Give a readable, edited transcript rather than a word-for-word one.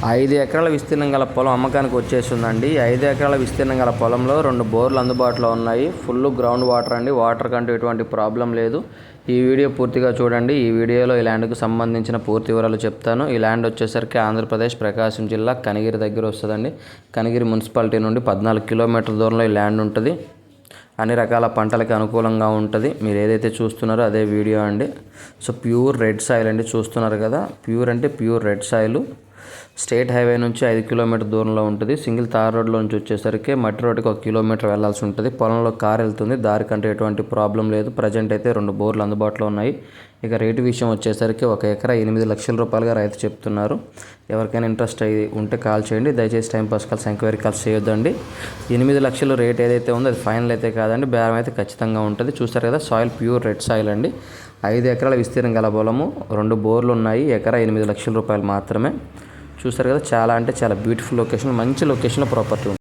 5 ఎకరాల విస్తీర్ణం గల పొలం అమ్మకానికి వచ్చేసిందండి. 5 ఎకరాల విస్తీర్ణం గల పొలంలో 2 బోర్లు అందుబాటులో ఉన్నాయి. ఫుల్ గ్రౌండ్ వాటర్ అండి. వాటర్ కంటూ ఎటువంటి ప్రాబ్లం లేదు. ఈ వీడియో పూర్తిగా చూడండి. ఈ వీడియోలో ఈ ల్యాండ్కు సంబంధించిన పూర్తి వివరాలు చెప్తాను. ఈ ల్యాండ్ వచ్చేసరికి ఆంధ్రప్రదేశ్ ప్రకాశం జిల్లా కనిగిరి దగ్గర వస్తుందండి. కనిగిరి మున్సిపాలిటీ నుండి 14 కిలోమీటర్ల దూరంలో ఈ ల్యాండ్ ఉంటుంది. అన్ని రకాల పంటలకి అనుకూలంగా ఉంటుంది. మీరు ఏదైతే చూస్తున్నారో అదే వీడియో అండి. సో ప్యూర్ రెడ్ సాయిల్ అండి, చూస్తున్నారు కదా. ప్యూర్ అంటే pure red soil. State highway నుంచి 5 కిలోమీటర్ దూరంలో ఉంటుంది. సింగిల్ తార్ రోడ్లో నుంచి వచ్చేసరికి మట్టి రోడ్డుకి 1 కిలోమీటర్ వెళ్లాల్సి ఉంటుంది. పొలంలో కార్ వెళ్తుంది. దారి కంటే ఎటువంటి ప్రాబ్లం లేదు. ప్రజెంట్ అయితే 2 బోర్లు అందుబాటులో ఉన్నాయి. ఇక రేటు విషయం వచ్చేసరికి 1 ఎకరా 8 లక్షల రూపాయలుగా రైతు చెప్తున్నారు. ఎవరికైనా ఇంట్రెస్ట్ అయ్యి ఉంటే కాల్ చేయండి. దయచేసి టైంపాస్ కాల్స్, ఎంక్వైరీ కాల్స్ చేయొద్దండి. 8 లక్షలు రేట్ ఏదైతే ఉందో అది ఫైనల్ అయితే కాదండి, బేరం అయితే ఖచ్చితంగా ఉంటుంది. చూస్తారు కదా, సాయిల్ ప్యూర్ రెడ్ సాయిల్ అండి. 5 ఎకరాల విస్తీర్ణం గల పొలము, 2 బోర్లు ఉన్నాయి. ఎకరా 8 లక్షల రూపాయలు మాత్రమే. చూస్తారు కదా, చాలా అంటే చాలా బ్యూటిఫుల్ లొకేషన్, మంచి లొకేషన్లో ప్రాపర్టీ ఉంది.